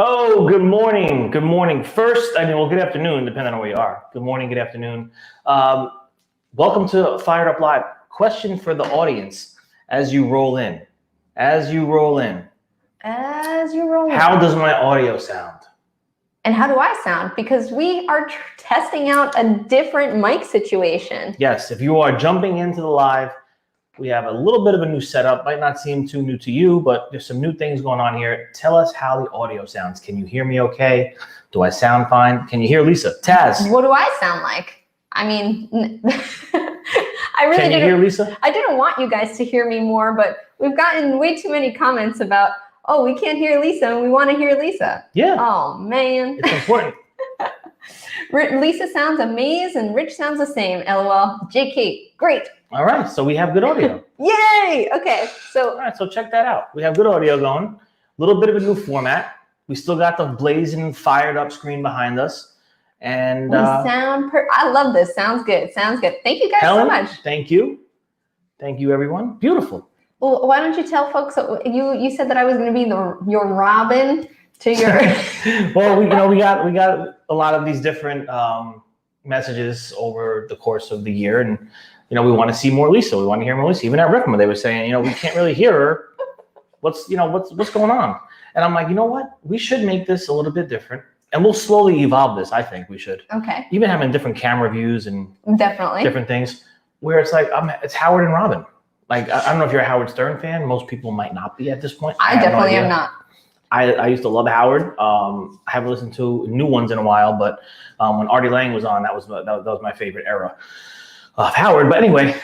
Oh, good morning. Good morning. First, good afternoon, depending on where you are. Good morning, good afternoon. Welcome to Fired Up Live. Question for the audience as you roll in. How does my audio sound? And how do I sound? Because we are testing out a different mic situation. Yes, if you are jumping into the live, we have a little bit of a new setup. Might not seem too new to you, but there's some new things going on here. Tell us how the audio sounds. Can you hear me okay? Do I sound fine? Can you hear Lisa? Taz? What do I sound like? I mean, Can you hear Lisa? I didn't want you guys to hear me more, but we've gotten way too many comments about, oh, we can't hear Lisa and we want to hear Lisa. Yeah. Oh, man. It's important. Lisa sounds amazing. Rich sounds the same. LOL. JK, great. All right, so we have good audio. Yay! Okay, so. All right, so check that out. We have good audio going. A little bit of a new format. We still got the blazing, fired up screen behind us. And I love this. Sounds good. Sounds good. Thank you guys Helen, so much. Thank you. Thank you, everyone. Beautiful. Well, why don't you tell folks, you said that I was going to be your Robin to your. Well, we got a lot of these different messages over the course of the year, and we want to see more Lisa. We want to hear more Lisa. Even at RICMA, they were saying, we can't really hear her. What's going on? And I'm like, you know what? We should make this a little bit different, and we'll slowly evolve this. I think we should. Okay. Even having different camera views and definitely different things, where it's like it's Howard and Robin. Like I don't know if you're a Howard Stern fan. Most people might not be at this point. I definitely am not. I used to love Howard. I haven't listened to new ones in a while, but when Artie Lang was on, that was my favorite era of Howard. But anyway,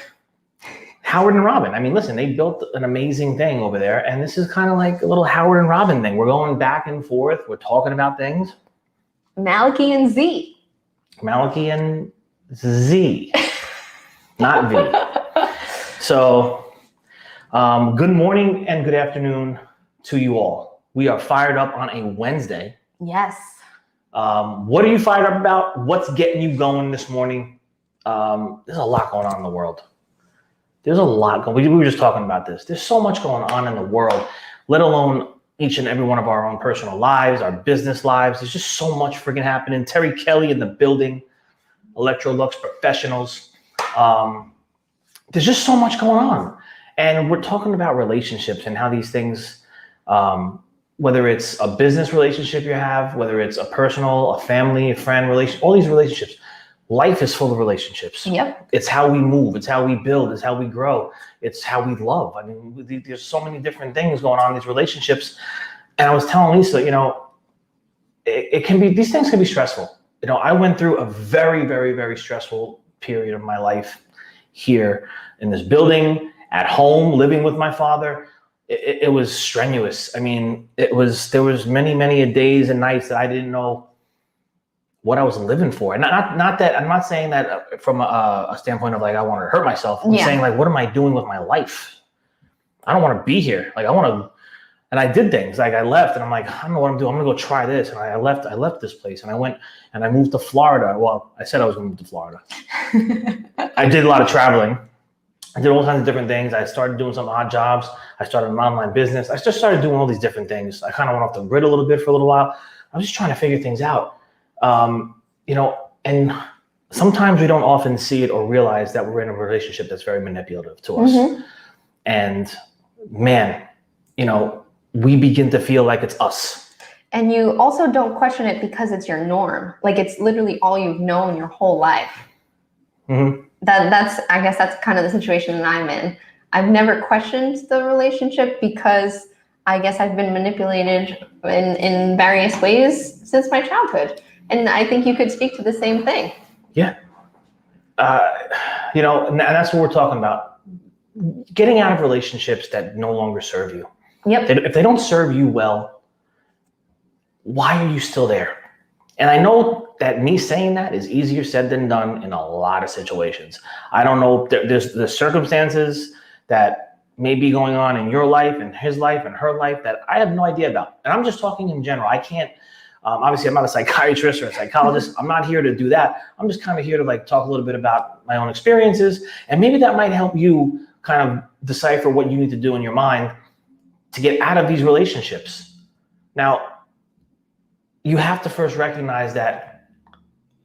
Howard and Robin. I mean, listen, they built an amazing thing over there, and this is kind of like a little Howard and Robin thing. We're going back and forth. We're talking about things. Malachi and Z. Malachi and Z, not V. So, good morning and good afternoon to you all. We are fired up on a Wednesday. Yes. What are you fired up about? What's getting you going this morning? There's a lot going on in the world. There's a lot going. We were just talking about this. There's so much going on in the world, let alone each and every one of our own personal lives, our business lives. There's just so much freaking happening. Terry Kelly in the building, Electrolux professionals. There's just so much going on. And we're talking about relationships and how these things, whether it's a business relationship you have, whether it's a personal, a family, a friend relation, all these relationships, life is full of relationships. Yep. It's how we move. It's how we build. It's how we grow. It's how we love. I mean, there's so many different things going on in these relationships. And I was telling Lisa, these things can be stressful. I went through a very, very, very stressful period of my life here in this building, at home, living with my father. It was strenuous. I mean, there was many days and nights that I didn't know what I was living for. And not that, I'm not saying that from a standpoint of like, I want to hurt myself. I'm saying like, what am I doing with my life? I don't want to be here. Like and I did things like I left and I'm like, I don't know what I'm doing. I'm going to go try this. And I left this place and I went and I moved to Florida. Well, I said I was going to move to Florida. I did a lot of traveling. I did all kinds of different things. I started doing some odd jobs. I started an online business. I just started doing all these different things. I kind of went off the grid a little bit for a little while. I was just trying to figure things out. And sometimes we don't often see it or realize that we're in a relationship that's very manipulative to us. Mm-hmm. And man, we begin to feel like it's us. And you also don't question it because it's your norm. Like it's literally all you've known your whole life. Mm-hmm. I guess that's kind of the situation that I'm in. I've never questioned the relationship because I guess I've been manipulated in various ways since my childhood. And I think you could speak to the same thing. Yeah. And that's what we're talking about. Getting out of relationships that no longer serve you. Yep. If they don't serve you well, why are you still there? And I know that me saying that is easier said than done in a lot of situations. I don't know, there's the circumstances that may be going on in your life and his life and her life that I have no idea about. And I'm just talking in general. I can't, obviously I'm not a psychiatrist or a psychologist. I'm not here to do that. I'm just kind of here to like talk a little bit about my own experiences. And maybe that might help you kind of decipher what you need to do in your mind to get out of these relationships. Now, you have to first recognize that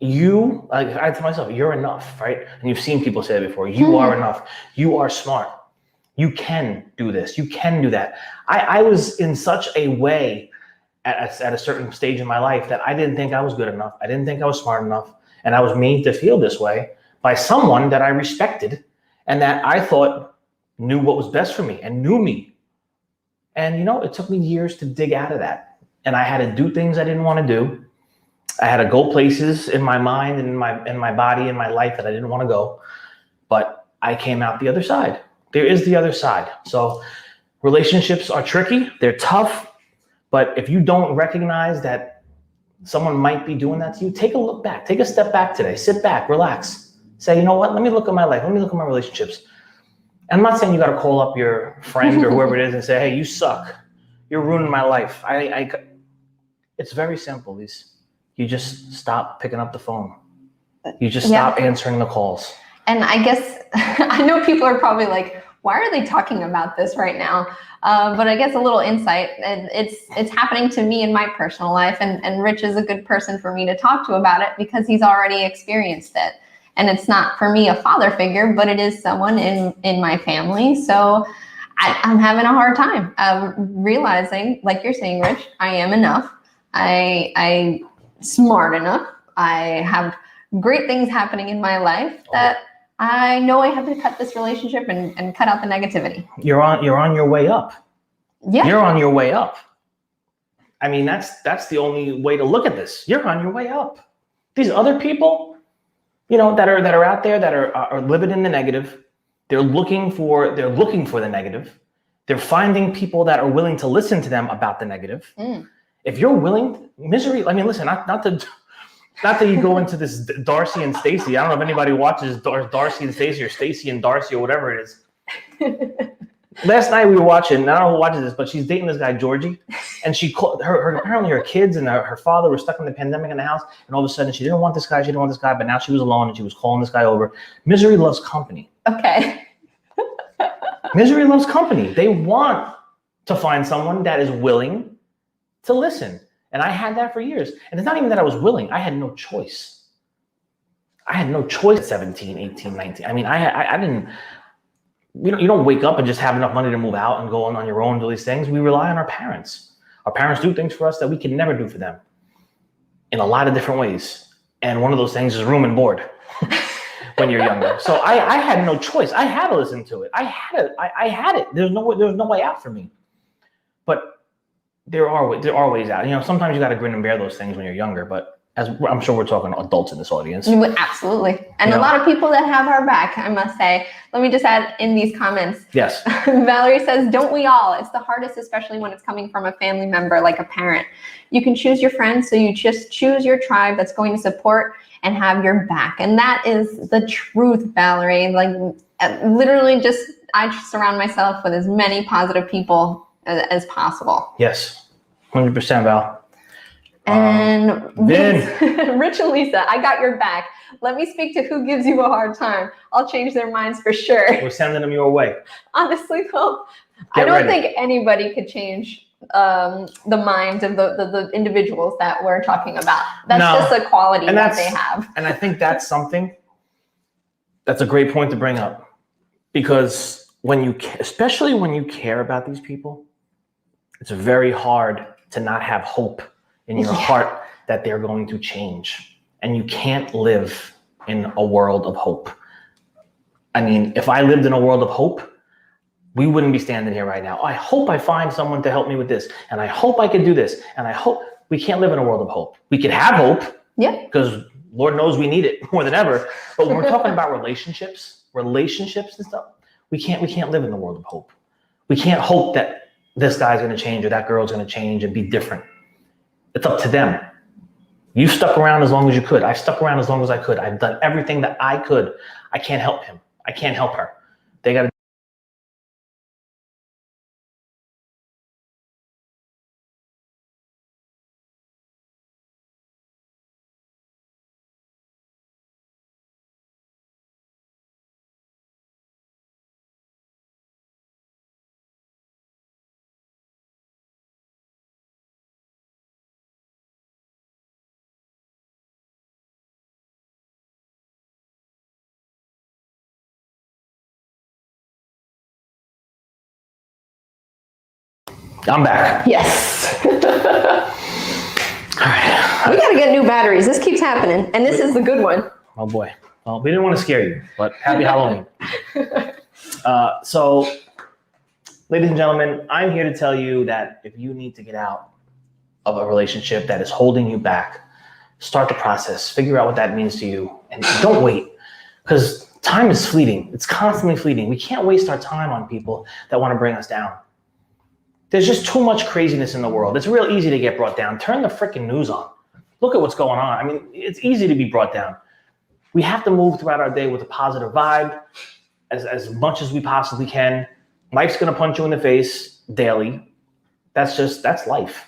you, like I tell myself, you're enough, right? And you've seen people say it before, you are enough, you are smart, you can do this, you can do that. I was in such a way at a certain stage in my life that I didn't think I was good enough. I didn't think I was smart enough. And I was made to feel this way by someone that I respected and that I thought knew what was best for me and knew me. And you know, it took me years to dig out of that. And I had to do things I didn't want to do. I had to go places in my mind and in my body and my life that I didn't want to go. But I came out the other side. There is the other side. So relationships are tricky. They're tough. But if you don't recognize that someone might be doing that to you, take a look back. Take a step back today. Sit back, relax. Say, you know what? Let me look at my life. Let me look at my relationships. And I'm not saying you got to call up your friend or whoever it is and say, hey, you suck. You're ruining my life. It's very simple, Lise. You just stop picking up the phone. You just stop answering the calls. And I guess, I know people are probably like, why are they talking about this right now? But I guess a little insight, it's happening to me in my personal life, and Rich is a good person for me to talk to about it because he's already experienced it. And it's not for me a father figure, but it is someone in my family. So I'm having a hard time realizing, like you're saying, Rich, I am enough. I smart enough. I have great things happening in my life that I know I have to cut this relationship and cut out the negativity. You're on your way up. Yeah. You're on your way up. I mean, that's the only way to look at this. You're on your way up. These other people, you know, that are out there that are living in the negative. They're looking for the negative. They're finding people that are willing to listen to them about the negative. If you're willing, misery, I mean, listen, not that you go into this Darcy and Stacy. I don't know if anybody watches Darcy and Stacy or Stacy and Darcy or whatever it is. Last night we were watching, I don't know who watches this, but she's dating this guy, Georgie. And she called apparently her kids and her father were stuck in the pandemic in the house. And all of a sudden she didn't want this guy, but now she was alone and she was calling this guy over. Misery loves company. Okay. Misery loves company. They want to find someone that is willing to listen. And I had that for years. And it's not even that I was willing. I had no choice. I had no choice at 17, 18, 19. I mean, I didn't, you don't wake up and just have enough money to move out and go on your own and do these things. We rely on our parents. Our parents do things for us that we can never do for them in a lot of different ways. And one of those things is room and board when you're younger. So I had no choice. I had to listen to it. I had it. There's no way out for me. But there are ways out. You know, sometimes you got to grin and bear those things when you're younger, but as I'm sure we're talking adults in this audience. Absolutely. And a lot of people that have our back, I must say. Let me just add in these comments. Yes. Valerie says, don't we all? It's the hardest, especially when it's coming from a family member, like a parent. You can choose your friends, so you just choose your tribe that's going to support and have your back. And that is the truth, Valerie. Like literally I surround myself with as many positive people as possible. Yes, 100%, Val. And Vin. Rich and Lisa, I got your back. Let me speak to who gives you a hard time. I'll change their minds for sure. We're sending them your way. Honestly, though, I don't think anybody could change the minds of the individuals that we're talking about. That's just a quality that they have. And I think that's something that's a great point to bring up, because especially when you care about these people, it's very hard to not have hope in your heart that they're going to change. And you can't live in a world of hope. I mean, if I lived in a world of hope, we wouldn't be standing here right now. I hope I find someone to help me with this. And I hope I can do this. And I hope we can't live in a world of hope. We can have hope. Yeah. Because Lord knows we need it more than ever. But when we're talking about relationships and stuff, we can't live in the world of hope. We can't hope that this guy's going to change or that girl's going to change and be different. It's up to them. You stuck around as long as you could. I stuck around as long as I could. I've done everything that I could. I can't help him. I can't help her. They got to. I'm back. Yes. All right. We gotta get new batteries. This keeps happening, and this is the good one. Oh boy. Well, we didn't want to scare you, but happy Halloween. So, ladies and gentlemen, I'm here to tell you that if you need to get out of a relationship that is holding you back, start the process, figure out what that means to you, and don't wait, because time is fleeting. It's constantly fleeting. We can't waste our time on people that want to bring us down. There's just too much craziness in the world. It's real easy to get brought down. Turn the freaking news on. Look at what's going on. I mean, it's easy to be brought down. We have to move throughout our day with a positive vibe as much as we possibly can. Life's going to punch you in the face daily. That's life.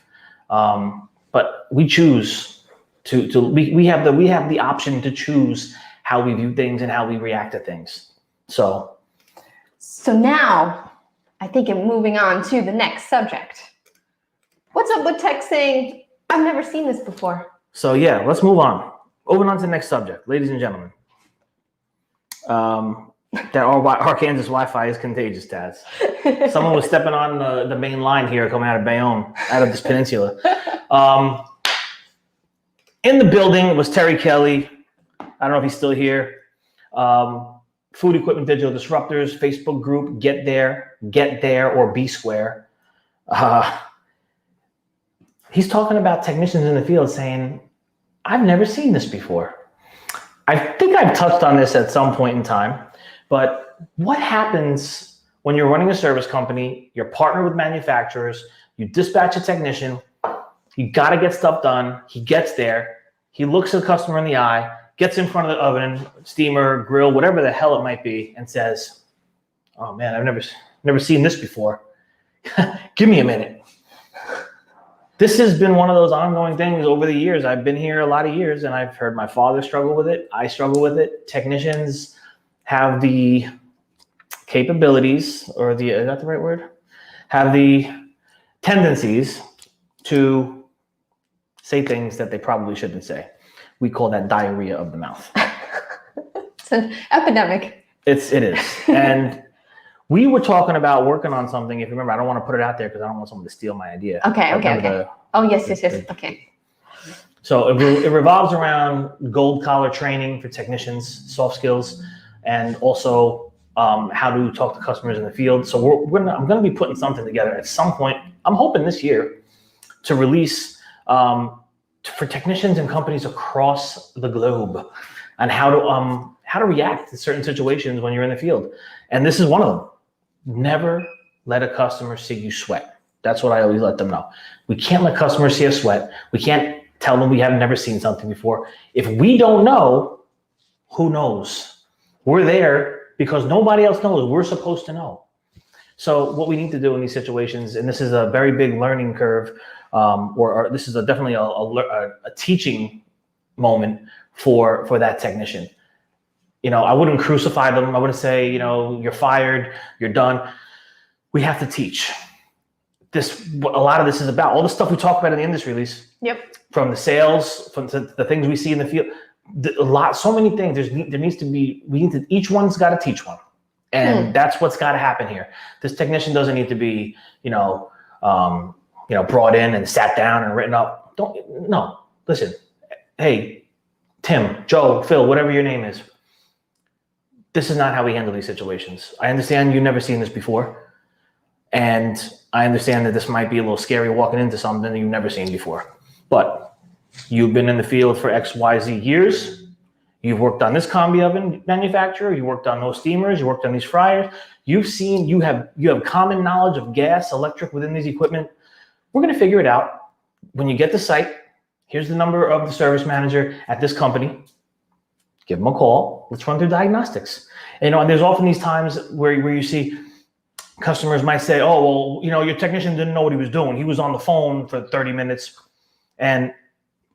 But we choose we have the option to choose how we view things and how we react to things. So now, I think I'm moving on to the next subject. What's up with tech saying, I've never seen this before? So yeah, let's move on. Moving on to the next subject, ladies and gentlemen. That Arkansas Wi-Fi is contagious, Taz. Someone was stepping on the main line here coming out of Bayonne, out of this peninsula. In the building was Terry Kelly. I don't know if he's still here. Food Equipment Digital Disruptors, Facebook group, Get There, or B Square. He's talking about technicians in the field saying, I've never seen this before. I think I've touched on this at some point in time, but what happens when you're running a service company, you're partnered with manufacturers, you dispatch a technician, you gotta get stuff done, he gets there, he looks the customer in the eye, gets in front of the oven, steamer, grill, whatever the hell it might be, and says, oh man, I've never seen this before. Give me a minute. This has been one of those ongoing things over the years. I've been here a lot of years, and I've heard my father struggle with it. I struggle with it. Technicians have the capabilities, or is that the right word? Have the tendencies to say things that they probably shouldn't say. We call that diarrhea of the mouth. It's an epidemic. It is. And we were talking about working on something. If you remember, I don't want to put it out there because I don't want someone to steal my idea. Okay. Oh, yes. Okay. So it revolves around gold collar training for technicians, soft skills, and also how to talk to customers in the field. So I'm going to be putting something together at some point. I'm hoping this year to release for technicians and companies across the globe on how to react to certain situations when you're in the field. And this is one of them. Never let a customer see you sweat. That's what I always let them know. We can't let customers see us sweat. We can't tell them we have never seen something before. If we don't know, who knows? We're there because nobody else knows. We're supposed to know. So what we need to do in these situations, and this is a very big learning curve, or this is definitely a teaching moment for that technician. I wouldn't crucify them. I wouldn't say, you're fired, you're done. We have to teach. A lot of this is about all the stuff we talk about in the industry, Lise. Yep. From the sales, from the things we see in the field, so many things. Each one's got to teach one. And that's what's got to happen here. This technician doesn't need to be, brought in and sat down and written up. Listen, hey, Tim, Joe, Phil, whatever your name is. This is not how we handle these situations. I understand you've never seen this before. And I understand that this might be a little scary walking into something that you've never seen before. But you've been in the field for XYZ years. You've worked on this combi oven manufacturer. You worked on those steamers. You worked on these fryers. You have common knowledge of gas, electric within these equipment. We're going to figure it out. When you get to site, Here's the number of the service manager at this company. Give them a call. Let's run through diagnostics. And there's often these times where you see customers might say, oh, well, your technician didn't know what he was doing. He was on the phone for 30 minutes. And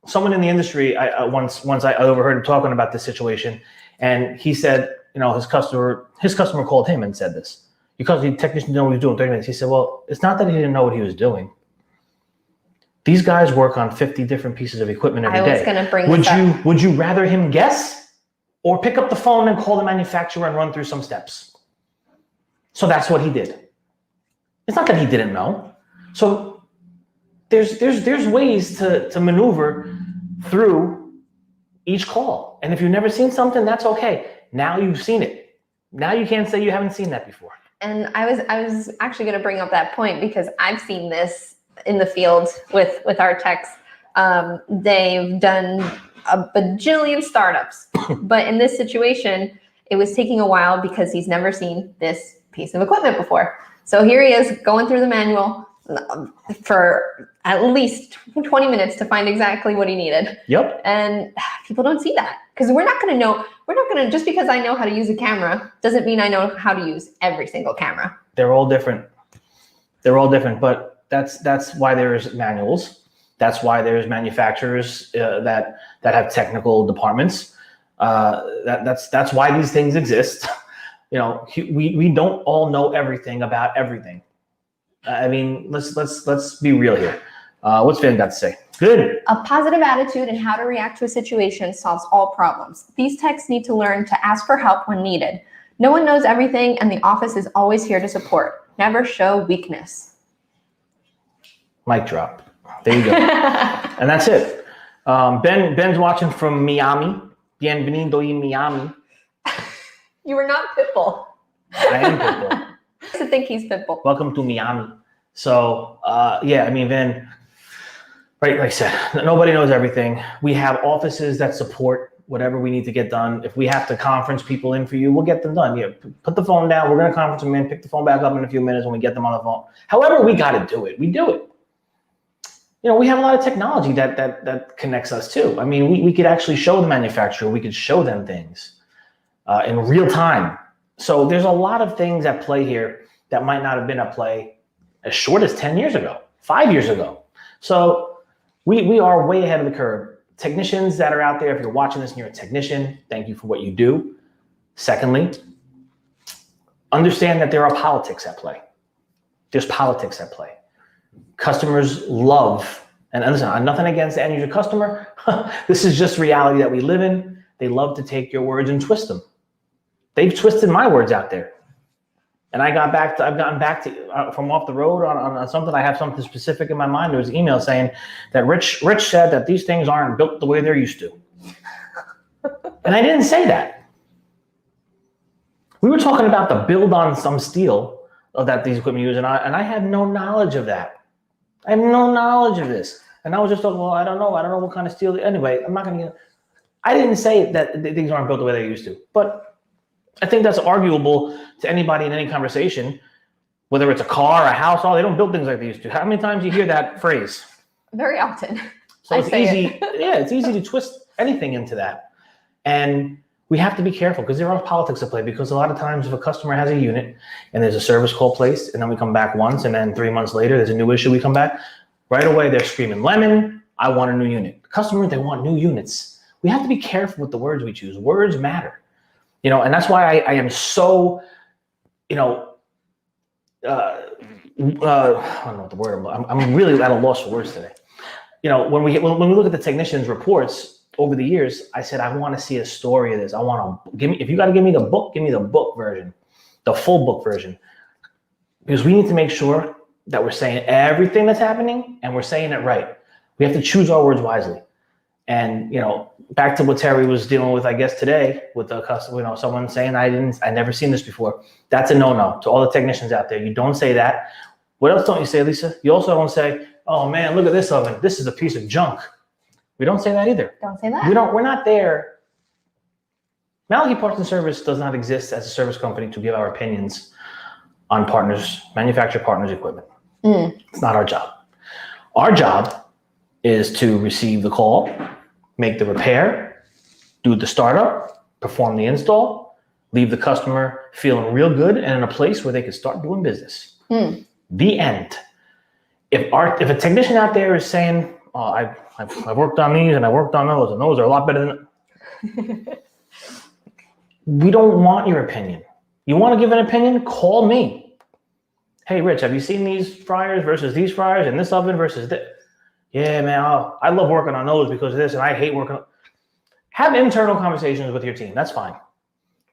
someone in the industry, once I overheard him talking about this situation, and he said, his customer called him and said this. Because the technician didn't know what he was doing in 30 minutes. He said, well, it's not that he didn't know what he was doing. These guys work on 50 different pieces of equipment every day. I was going to bring this up. Would you rather him guess or pick up the phone and call the manufacturer and run through some steps? So that's what he did. It's not that he didn't know. So there's ways to maneuver through each call. And if you've never seen something, that's okay. Now you've seen it. Now you can't say you haven't seen that before. And I was actually going to bring up that point because I've seen this in the field with our techs. They've done a bajillion startups, but in this situation, it was taking a while because he's never seen this piece of equipment before. So here he is going through the manual for at least 20 minutes to find exactly what he needed. Yep. And people don't see that because we're not going to, just because I know how to use a camera doesn't mean I know how to use every single camera. They're all different, but that's why there's manuals. That's why there's manufacturers that have technical departments. That's why these things exist. We don't all know everything about everything. I mean, let's be real here. What's Van got to say? Good. A positive attitude and how to react to a situation solves all problems. These techs need to learn to ask for help when needed. No one knows everything, and the office is always here to support. Never show weakness. Mic drop. There you go. And that's it. Ben's watching from Miami. Bienvenido in Miami. You were not Pitbull. I am Pitbull. I used to think he's Pitbull. Welcome to Miami. So, Van, right, like I said, nobody knows everything. We have offices that support whatever we need to get done. If we have to conference people in for you, we'll get them done. Put the phone down. We're going to conference them in, pick the phone back up in a few minutes when we get them on the phone. However we got to do it, we do it. We have a lot of technology that connects us too. I mean, we could actually show the manufacturer. We could show them things in real time. So there's a lot of things at play here that might not have been at play as short as 10 years ago, 5 years ago. So we are way ahead of the curve. Technicians that are out there, if you're watching this and you're a technician, thank you for what you do. Secondly, understand that there are politics at play. There's politics at play. Customers love, and listen, I'm nothing against the end user customer. This is just reality that we live in. They love to take your words and twist them. They've twisted my words out there. And I've gotten back to from off the road on something. I have something specific in my mind. There was an email saying that Rich said that these things aren't built the way they're used to. And I didn't say that. We were talking about the build on some steel that these equipment use, and I had no knowledge of that. I have no knowledge of this. And I was just talking, well, I don't know what kind of steel. Anyway, I didn't say that things aren't built the way they used to. But I think that's arguable to anybody in any conversation, whether it's a car, a house, they don't build things like they used to. How many times do you hear that phrase? Very often. So it's easy. Yeah, it's easy to twist anything into that. And we have to be careful because there are politics at play, because a lot of times if a customer has a unit and there's a service call placed and then we come back once and then 3 months later there's a new issue, we come back, right away they're screaming, lemon, I want a new unit. The customer, they want new units. We have to be careful with the words we choose. Words matter. And that's why I am so, I don't know what the word, I'm really at a loss for words today. When we look at the technicians' reports over the years, I said, I want to see a story of this. I want to if you got to give me the book, give me the book version, the full book version, because we need to make sure that we're saying everything that's happening and we're saying it right. We have to choose our words wisely. And, back to what Terry was dealing with, I guess today with the customer, someone saying, I never seen this before. That's a no-no to all the technicians out there. You don't say that. What else don't you say, Lisa? You also don't say, oh man, look at this oven. This is a piece of junk. We don't say that either. Don't say that. We're not there. Malachi Parts and Service does not exist as a service company to give our opinions on manufacturer partners equipment. It's not our job. Our job is to receive the call, make the repair, do the startup, perform the install, leave the customer feeling real good and in a place where they can start doing business. The end. If a technician out there is saying, "Oh, I've worked on these and I worked on those, and those are a lot better than," we don't want your opinion. You want to give an opinion? Call me. Hey, Rich, have you seen these fryers versus these fryers, and this oven versus this? Yeah, man, I love working on those because of this, and I hate working. Have internal conversations with your team. That's fine.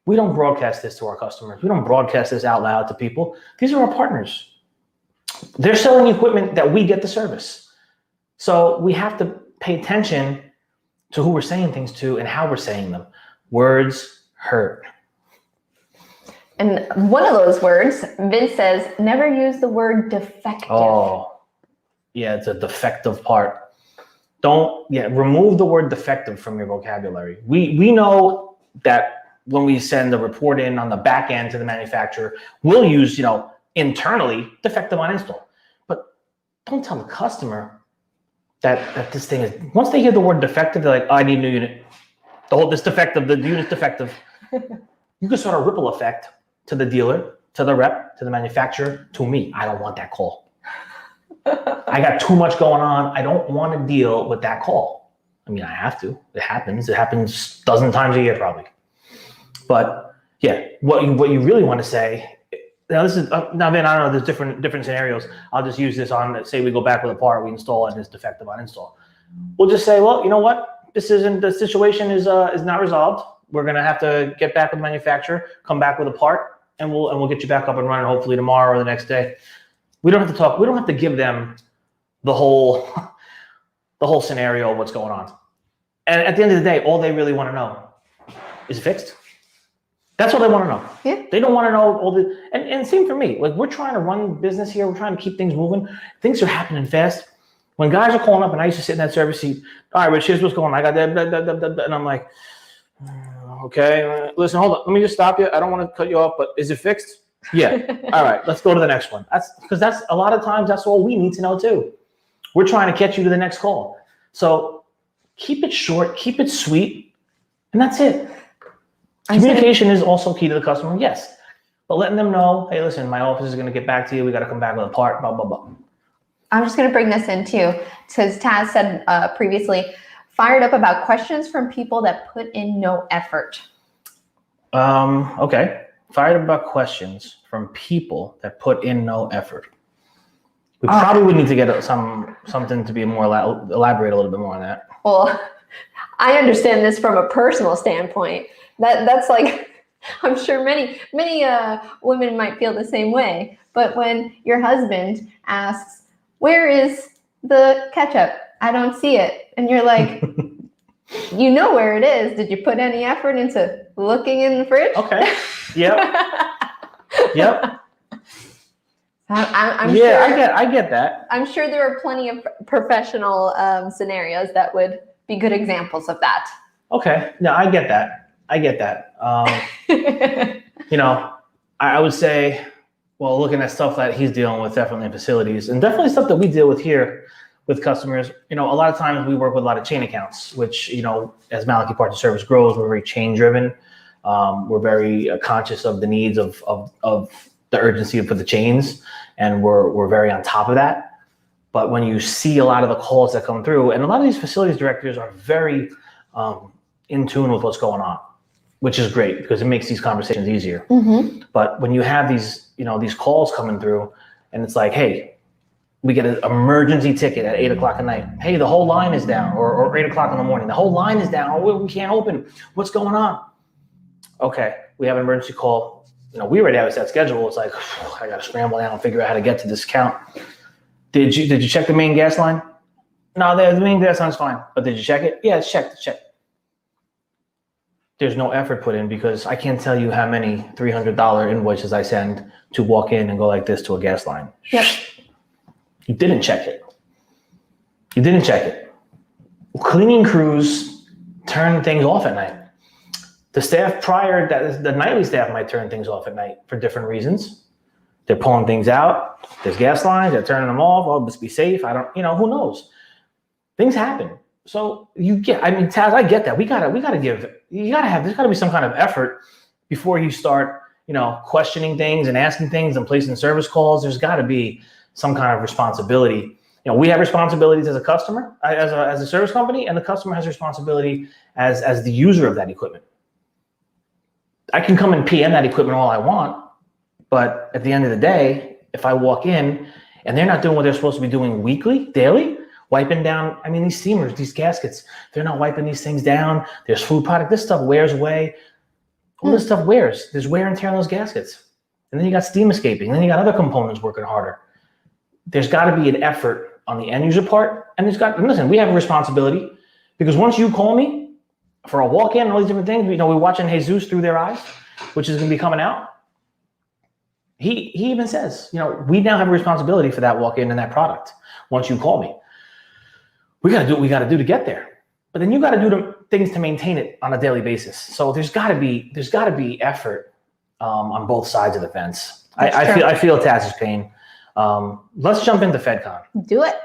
We don't broadcast this to our customers. We don't broadcast this out loud to people. These are our partners. They're selling equipment that we get the service. So we have to pay attention to who we're saying things to and how we're saying them. Words hurt. And one of those words, Vince says, never use the word defective. Oh, yeah, it's a defective part. Remove the word defective from your vocabulary. We know that when we send a report in on the back end to the manufacturer, we'll use, internally defective on install. But don't tell the customer that this thing is, once they hear the word defective, they're like, oh, I need a new unit. The unit's defective. You can start a ripple effect to the dealer, to the rep, to the manufacturer, to me. I don't want that call. I got too much going on. I don't want to deal with that call. I mean, I have to. It happens. It happens a dozen times a year probably. But yeah, what you really want to say, now this is, now Vin, I don't know, there's different scenarios. I'll just use this on, say we go back with a part, we install it and it's defective on install. We'll just say, well, you know what? The situation is not resolved. We're going to have to get back with the manufacturer, come back with a part, and we'll get you back up and running hopefully tomorrow or the next day. We don't have to talk. We don't have to give them the whole scenario of what's going on. And at the end of the day, all they really want to know is it fixed? That's all they want to know. Yeah. They don't want to know all the, and same for me. Like, we're trying to run business here. We're trying to keep things moving. Things are happening fast. When guys are calling up and I used to sit in that service seat, all right, Rich, here's what's going on. I got that, and I'm like, okay, listen, hold on. Let me just stop you. I don't want to cut you off, but is it fixed? Yeah. All right, let's go to the next one. That's a lot of times that's all we need to know too. We're trying to catch you to the next call. So keep it short, keep it sweet, and that's it. Communication is also key to the customer, yes. But letting them know, hey, listen, my office is going to get back to you. We got to come back with a part, blah, blah, blah. I'm just going to bring this in too. It says, Taz said previously, fired up about questions from people that put in no effort. Okay. Fired up about questions from people that put in no effort. We probably would need to get something to be more elaborate a little bit more on that. Well, I understand this from a personal standpoint. That's like, I'm sure many women might feel the same way. But when your husband asks, where is the ketchup? I don't see it. And you're like, you know where it is. Did you put any effort into looking in the fridge? Okay. Yep. Yep. I'm yeah, sure, I get that. I'm sure there are plenty of professional scenarios that would be good examples of that. Okay. No, I get that. I would say, well, looking at stuff that he's dealing with definitely in facilities and definitely stuff that we deal with here with customers, a lot of times we work with a lot of chain accounts, which, as Maliki Parts and Service grows, we're very chain driven. We're very conscious of the needs of the urgency for the chains, and we're very on top of that. But when you see a lot of the calls that come through, and a lot of these facilities directors are very in tune with what's going on, which is great because it makes these conversations easier. Mm-hmm. But when you have these, these calls coming through, and it's like, hey, we get an emergency ticket at 8 o'clock at night. Hey, the whole line is down, or 8 o'clock in the morning. The whole line is down. Or we can't open. What's going on? Okay, we have an emergency call. We already have a set schedule. It's like, I got to scramble now and figure out how to get to this account. Did you check the main gas line? No, the main gas line's fine. But did you check it? Yeah, it's checked. There's no effort put in because I can't tell you how many $300 invoices I send to walk in and go like this to a gas line. Yep. You didn't check it. Cleaning crews turn things off at night. The staff the nightly staff might turn things off at night for different reasons. They're pulling things out. There's gas lines. They're turning them off. Oh, let's be safe. Who knows? Things happen. So Taz, I get that. There's gotta be some kind of effort before you start, questioning things and asking things and placing service calls. There's gotta be some kind of responsibility. We have responsibilities as a customer, as a service company, and the customer has responsibility as the user of that equipment. I can come and PM that equipment all I want, but at the end of the day, if I walk in and they're not doing what they're supposed to be doing weekly, daily, wiping down, these steamers, these gaskets, they're not wiping these things down. There's food product. This stuff wears away. All this stuff wears. There's wear and tear on those gaskets. And then you got steam escaping. And then you got other components working harder. There's got to be an effort on the end user part. And listen, we have a responsibility, because once you call me for a walk-in and all these different things, we're watching Jesus through their eyes, which is going to be coming out. He even says, we now have a responsibility for that walk-in and that product. Once you call me, we got to do what we got to do to get there. But then you got to do the things to maintain it on a daily basis. So there's got to be effort on both sides of the fence. I feel Taz's pain. Let's jump into FEDDCon. Do it.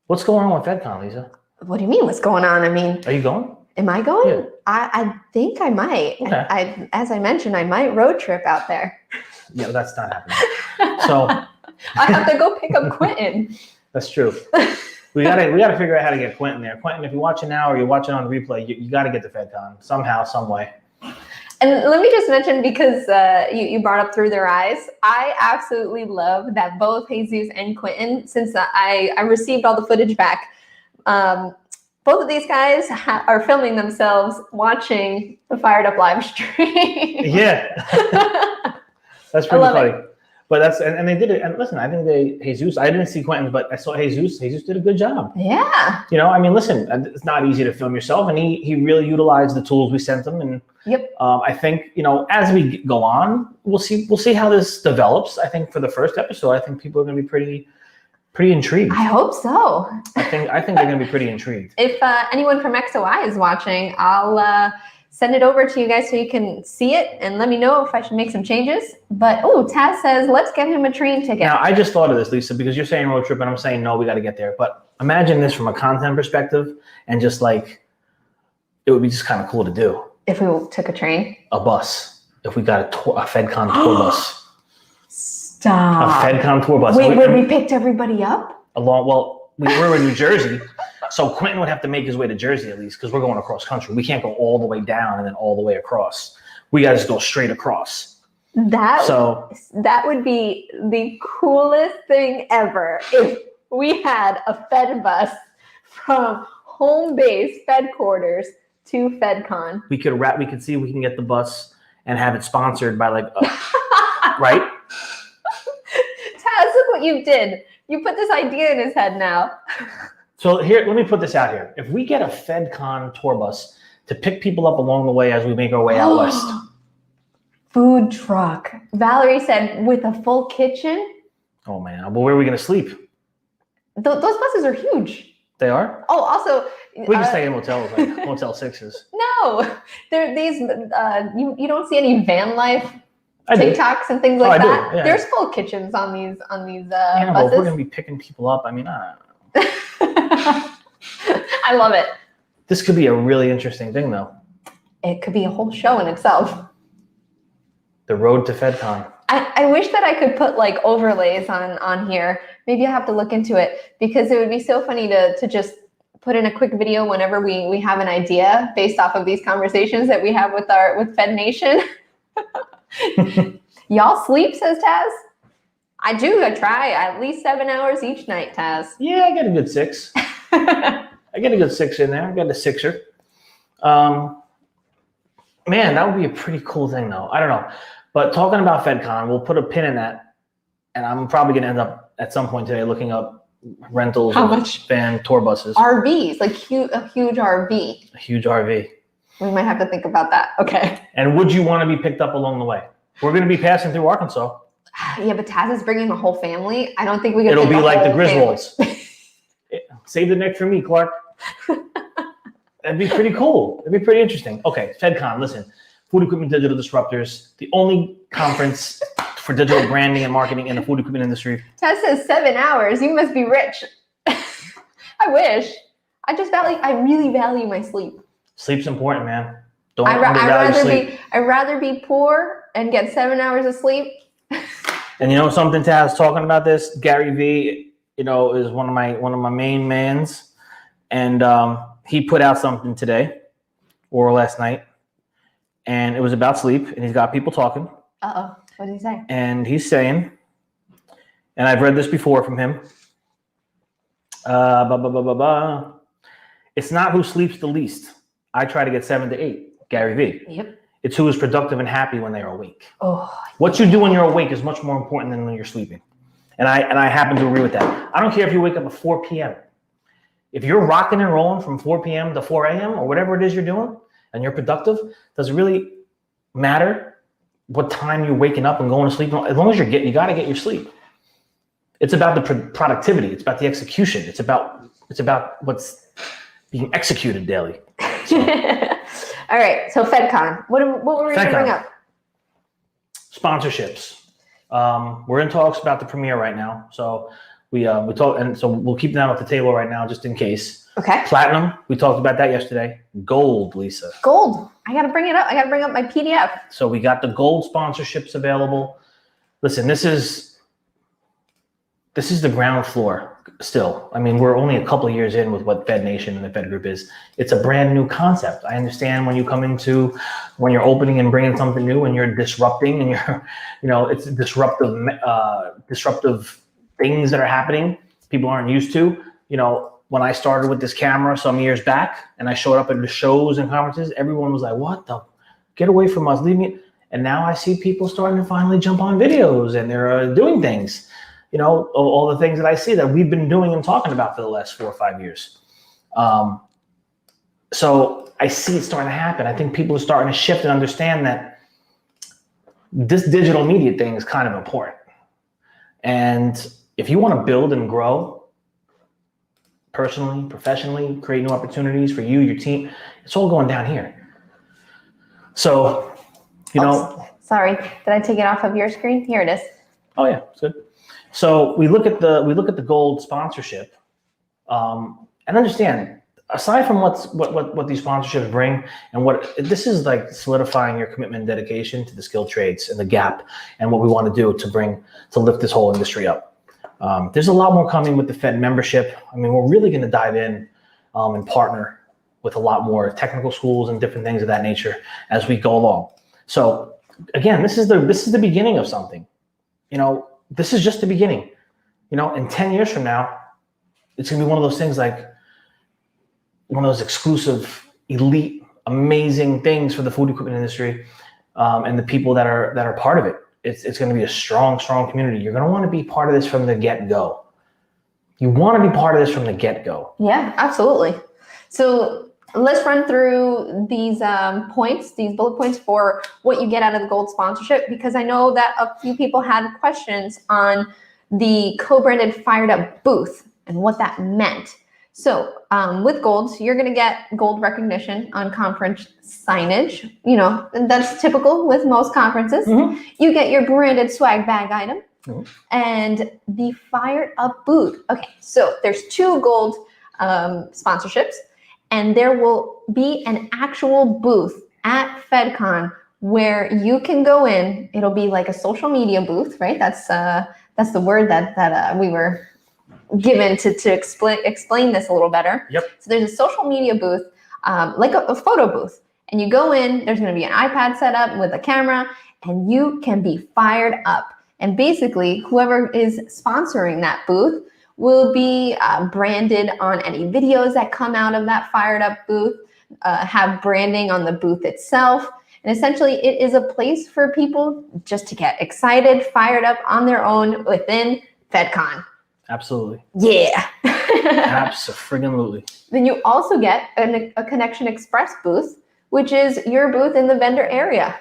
What's going on with FEDDCon, Lisa? What do you mean? What's going on? Are you going? Am I going? Yeah. I think I might. Okay. As I mentioned, I might road trip out there. Yeah, that's not happening. So I have to go pick up Quentin. That's true. We gotta figure out how to get Quentin there. Quentin, if you're watching now or you're watching on replay, you got to get to FEDDCon somehow, some way. And let me just mention, because you brought up through their eyes, I absolutely love that both Jesus and Quentin, since I received all the footage back, both of these guys are filming themselves watching the Fired Up live stream. Yeah. That's pretty funny. It. But and they did it. And listen, I think Jesus, I didn't see Quentin, but I saw Jesus. Jesus did a good job. Yeah. Listen, it's not easy to film yourself, and he really utilized the tools we sent him. And yep. I think, as we go on, we'll see how this develops. I think for the first episode, I think people are going to be pretty intrigued. I hope so. I think they're going to be pretty intrigued. If anyone from XOI is watching, I'll send it over to you guys so you can see it and let me know if I should make some changes. But Taz says, let's get him a train ticket. Now, I just thought of this, Lisa, because you're saying road trip and I'm saying, no, we got to get there. But imagine this from a content perspective, and just it would be just kind of cool to do. If we took a train? A bus. If we got a FEDDCon tour bus. Stop. A FEDDCon tour bus. Wait, we picked everybody up? We were in New Jersey. So Quentin would have to make his way to Jersey at least, because we're going across country. We can't go all the way down and then all the way across. We got to just go straight across. That would be the coolest thing ever if we had a Fed bus from home base, Fed quarters, to FEDDCon. We could see if we can get the bus and have it sponsored by right? Taz, look what you did. You put this idea in his head now. So here, let me put this out here. If we get a FEDDCon tour bus to pick people up along the way as we make our way out west. Food truck. Valerie said with a full kitchen. Oh man, well, where are we going to sleep? Those buses are huge. They are? Oh, also. We can stay in motels, like Motel 6s. No, they're these, you don't see any van life I TikToks and things like that. Yeah. There's full kitchens on these buses. But if we're going to be picking people up, I love it. This could be a really interesting thing, though. It could be a whole show in itself. The road to FEDDCon. I wish that I could put overlays on here. Maybe I have to look into it, because it would be so funny to just put in a quick video whenever we have an idea based off of these conversations that we have with Fed Nation. Y'all sleep, says Taz. I do. I try at least 7 hours each night, Taz. Yeah, I get a good 6. I get a good 6 in there. I got a 6er. Man, that would be a pretty cool thing, though. I don't know. But talking about FEDDCon, we'll put a pin in that. And I'm probably going to end up at some point today looking up rentals of van tour buses. RVs, a huge RV. A huge RV. We might have to think about that. Okay. And would you want to be picked up along the way? We're going to be passing through Arkansas. Yeah, but Taz is bringing the whole family. I don't think we can. It'll be like the Griswolds. Save the neck for me, Clark. That'd be pretty cool. It'd be pretty interesting. Okay, FEDDCon, listen. Food Equipment Digital Disruptors, the only conference for digital branding and marketing in the food equipment industry. Taz says 7 hours. You must be rich. I wish. I really value my sleep. Sleep's important, man. Don't undervalue sleep. I'd rather be poor and get 7 hours of sleep. And you know something, Taz, talking about this, Gary Vee, you know, is one of my main mans. And he put out something today or last night. And it was about sleep, and he's got people talking. Uh-oh. What did he say? And he's saying, and I've read this before from him, it's not who sleeps the least. I try to get 7 to 8, Gary Vee. Yep. It's who is productive and happy when they are awake. Oh. What you do when you're awake is much more important than when you're sleeping. And I happen to agree with that. I don't care if you wake up at 4 p.m. If you're rocking and rolling from 4 p.m. to 4 a.m. or whatever it is you're doing, and you're productive, does it really matter what time you're waking up and going to sleep? As long as you got to get your sleep. It's about the productivity. It's about the execution. It's about what's being executed daily. So. All right. So FEDDCon. What were we going to bring up? Sponsorships. We're in talks about the premiere right now. So we talk, and so we'll keep that off the table right now just in case. Okay. Platinum. We talked about that yesterday. Gold, Lisa. Gold. I got to bring it up. I got to bring up my PDF. So we got the gold sponsorships available. Listen, this is the ground floor still. I mean, we're only a couple of years in with what Fed Nation and the Fed Group is. It's a brand new concept. I understand when you're opening and bringing something new and you're disrupting and it's disruptive things that are happening people aren't used to. When I started with this camera some years back and I showed up at the shows and conferences, everyone was like, what the, get away from us, leave me. And now I see people starting to finally jump on videos and they're doing things, all the things that I see that we've been doing and talking about for the last 4 or 5 years. So I see it starting to happen. I think people are starting to shift and understand that this digital media thing is kind of important. And if you want to build and grow, personally, professionally, create new opportunities for you, your team, it's all going down here. So, sorry, did I take it off of your screen? Here it is. Oh yeah, it's good. So we look at the gold sponsorship, and understand, aside from what these sponsorships bring, and what this is like solidifying your commitment and dedication to the skilled trades and the gap, and what we want to do to lift this whole industry up. There's a lot more coming with the Fed membership. I mean, we're really going to dive in and partner with a lot more technical schools and different things of that nature as we go along. So again, this is the beginning of something. This is just the beginning. In 10 years from now, it's going to be one of those things like one of those exclusive, elite, amazing things for the food equipment industry and the people that are part of it. It's going to be a strong, strong community. You're going to want to be part of this from the get-go. You want to be part of this from the get-go. Yeah, absolutely. So let's run through these points, these bullet points for what you get out of the gold sponsorship, because I know that a few people had questions on the co-branded Fired Up booth and what that meant. So with gold, you're going to get gold recognition on conference signage. And that's typical with most conferences. Mm-hmm. You get your branded swag bag item and the Fired Up booth. Okay, so there's 2 gold sponsorships, and there will be an actual booth at FEDDCon where you can go in. It'll be like a social media booth, right? That's the word that we were given to explain this a little better. Yep. So there's a social media booth, like a photo booth, and you go in, there's going to be an iPad set up with a camera, and you can be fired up. And basically, whoever is sponsoring that booth will be branded on any videos that come out of that Fired Up booth, have branding on the booth itself. And essentially, it is a place for people just to get excited, fired up on their own within FEDDCon. Absolutely. Yeah. Absolutely. Then you also get a Connection Express booth, which is your booth in the vendor area.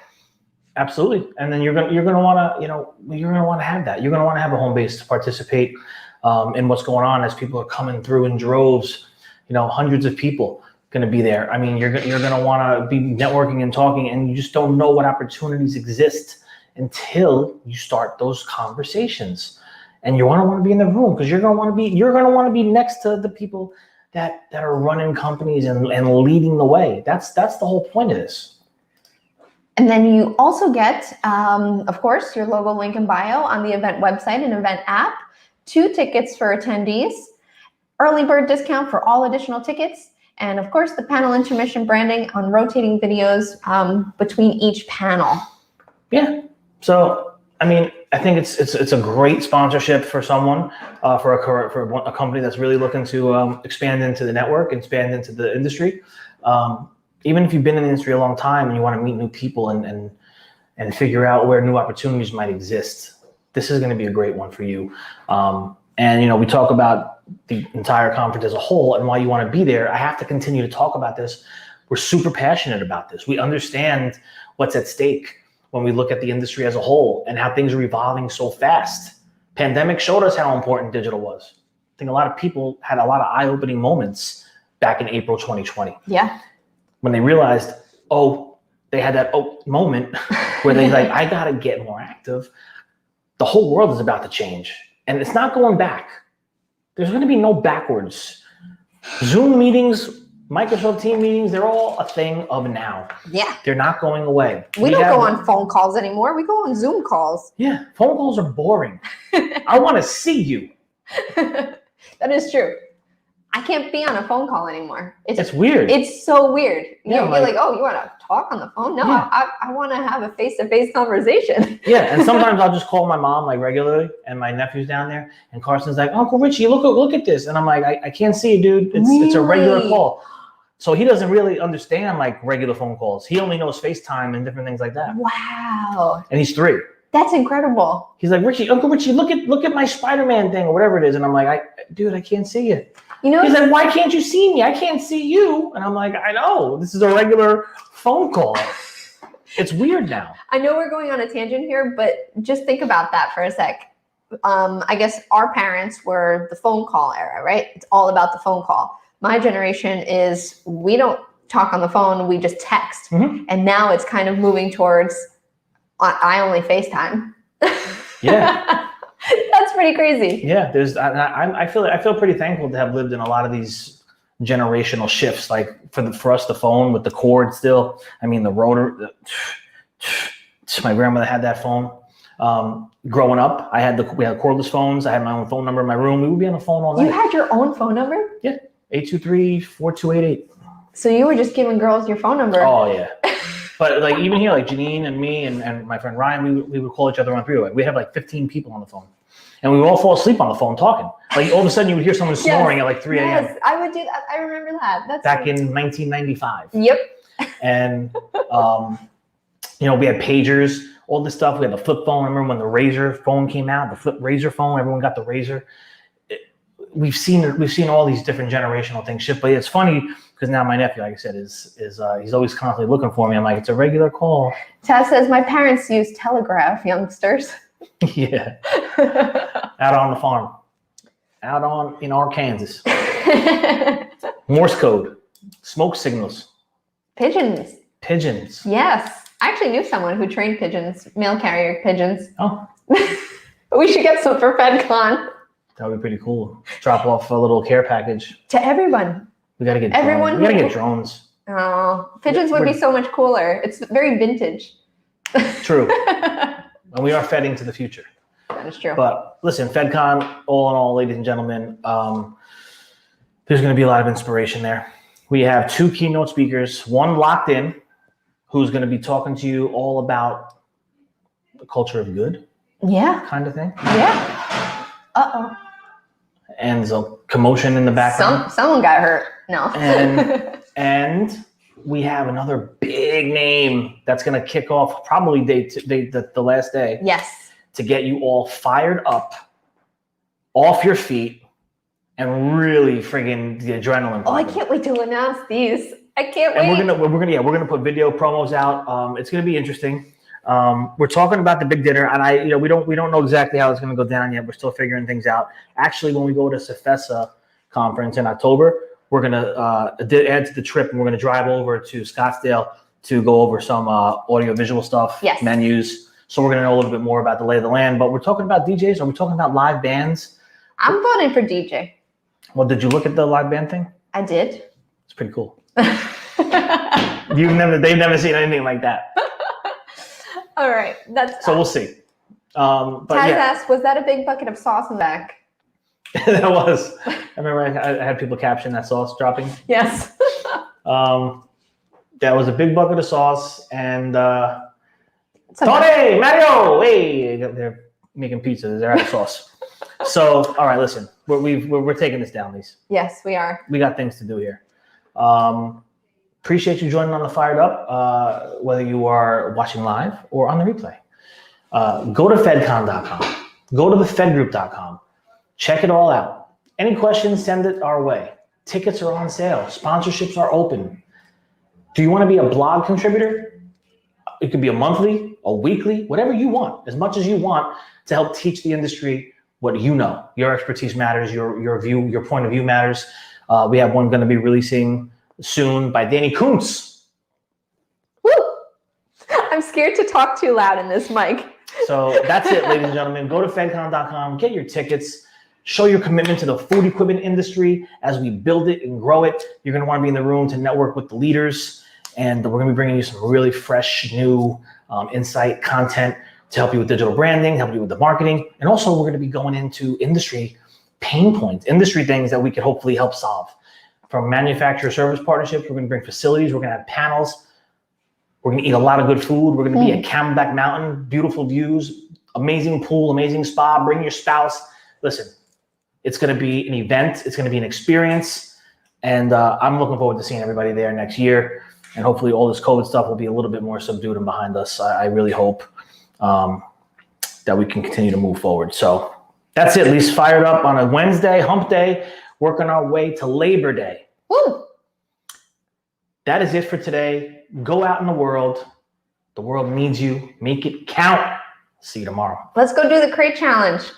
Absolutely. And then you're gonna want to have that. You're gonna want to have a home base to participate in what's going on as people are coming through in droves. Hundreds of people going to be there. I mean, you're gonna want to be networking and talking, and you just don't know what opportunities exist until you start those conversations. and you're going to want to be in the room because you're going to want to be next to the people that are running companies and leading the way. That's the whole point of this. And then you also get, of course, your logo link in bio on the event website and event app, 2 tickets for attendees, early bird discount for all additional tickets, and of course the panel intermission branding on rotating videos between each panel. Yeah. So, I mean, I think it's a great sponsorship for someone, for a company that's really looking to expand into the network, expand into the industry. Even if you've been in the industry a long time and you want to meet new people and figure out where new opportunities might exist, this is going to be a great one for you. And, you know, we talk about the entire conference as a whole and why you want to be there. I have to continue to talk about this. We're super passionate about this. We understand what's at stake when we look at the industry as a whole and how things are evolving so fast. Pandemic showed us how important digital was. I think a lot of people had a lot of eye-opening moments back in April 2020. Yeah. When they realized, they had that moment where they like, I got to get more active. The whole world is about to change and it's not going back. There's going to be no backwards. Zoom meetings, Microsoft Team meetings, they're all a thing of now. Yeah. They're not going away. We don't go on phone calls anymore. We go on Zoom calls. Yeah. Phone calls are boring. I want to see you. That is true. I can't be on a phone call anymore. It's weird. It's so weird. Yeah, you're like, oh, you want to talk on the phone? No, yeah. I want to have a face-to-face conversation. Yeah, and sometimes I'll just call my mom like regularly, and my nephew's down there, and Carson's like, Uncle Richie, look at this, and I'm like, I can't see you, dude. It's a regular call. So he doesn't really understand like regular phone calls. He only knows FaceTime and different things like that. Wow. And he's 3. That's incredible. He's like, Uncle Richie, look at my Spider-Man thing or whatever it is, and I'm like, dude, I can't see you. You know, he's like, why can't you see me? I can't see you. And I'm like, I know. This is a regular phone call. It's weird now. I know we're going on a tangent here, but just think about that for a sec. I guess our parents were the phone call era, right? It's all about the phone call. My generation is we don't talk on the phone. We just text. Mm-hmm. And now it's kind of moving towards I only FaceTime. Yeah. That's pretty crazy. Yeah, I feel pretty thankful to have lived in a lot of these generational shifts. Like for us, the phone with the cord still. I mean, the rotor. My grandmother had that phone. Growing up, we had cordless phones. I had my own phone number in my room. We would be on the phone all night. You had your own phone number? Yeah, 823-4288. So you were just giving girls your phone number? Oh yeah. But like even here, like Janine and me and my friend Ryan, we would call each other on 3-way. We have like 15 people on the phone. And we would all fall asleep on the phone talking. Like all of a sudden you would hear someone snoring at like 3 a.m. Yes, I would do that. I remember that. That's back in 1995. Yep. And we had pagers, all this stuff. We had the flip phone. I remember when the Razor phone came out, the flip Razor phone. Everyone got the Razor. We've seen all these different generational things shift. But it's funny because now my nephew, like I said, is he's always constantly looking for me. I'm like, it's a regular call. Taz says my parents use telegraph, youngsters. Yeah. Out on the farm. Out in Arkansas. Morse code. Smoke signals. Pigeons. Yes. I actually knew someone who trained pigeons, mail carrier pigeons. Oh. We should get some for FEDDCon. That would be pretty cool. Drop off a little care package. To everyone. We got to get everyone. Drones. We got to get drones. Oh, pigeons would be so much cooler. It's very vintage. True. And we are fedding to the future. That is true. But listen, FEDDCon, all in all, ladies and gentlemen, there's going to be a lot of inspiration there. We have 2 keynote speakers, one locked in, who's going to be talking to you all about the culture of good. Yeah. Kind of thing. Yeah. Uh-oh. And there's a commotion in the background. Someone got hurt. No. And we have another big name that's going to kick off probably the last day. Yes. To get you all fired up, off your feet, and really friggin' the adrenaline. Oh, I can't wait to announce these. I can't wait. And we're gonna put video promos out. It's gonna be interesting. We're talking about the big dinner, and we don't know exactly how it's gonna go down yet. We're still figuring things out. Actually, when we go to FEDDCon conference in October, we're gonna add to the trip, and we're gonna drive over to Scottsdale to go over some audio visual stuff, yes. menus. So we're going to know a little bit more about the lay of the land. But we're talking about DJs. Are we talking about live bands? I'm voting for DJ. Well, did you look at the live band thing? I did. It's pretty cool. They've never seen anything like that. All right. So we'll see. But Taz yeah. asked, was that a big bucket of sauce in the back? That was. I remember I had people caption that sauce dropping. Yes. That was a big bucket of sauce, and Okay. Tony, Mario, hey, they're making pizza. They're out of sauce. So, all right, listen, we're taking this down, Lise. Yes, we are. We got things to do here. Appreciate you joining on the Fired Up, whether you are watching live or on the replay. Go to FEDDCon.com. Go to thefedgroup.com. Check it all out. Any questions, send it our way. Tickets are on sale. Sponsorships are open. Do you want to be a blog contributor? It could be a monthly, a weekly, whatever you want, as much as you want to help teach the industry what you know. Your expertise matters, your view, your point of view matters. We have one going to be releasing soon by Danny Kuntz. Woo! I'm scared to talk too loud in this mic. So that's it, ladies and gentlemen. Go to FEDDCon.com, get your tickets, show your commitment to the food equipment industry as we build it and grow it. You're going to want to be in the room to network with the leaders, and we're going to be bringing you some really fresh, new insight content to help you with digital branding, help you with the marketing, and also we're going to be going into industry pain points, industry things that we could hopefully help solve. From manufacturer service partnerships, we're going to bring facilities, we're going to have panels, we're going to eat a lot of good food, we're going to be at Camelback Mountain, beautiful views, amazing pool, amazing spa, bring your spouse. Listen, it's going to be an event, it's going to be an experience, and I'm looking forward to seeing everybody there next year, and hopefully all this COVID stuff will be a little bit more subdued and behind us. I really hope that we can continue to move forward. So that's it, at least fired up on a Wednesday, hump day, working our way to Labor Day. Woo! That is it for today. Go out in the world. The world needs you. Make it count. See you tomorrow. Let's go do the crate challenge.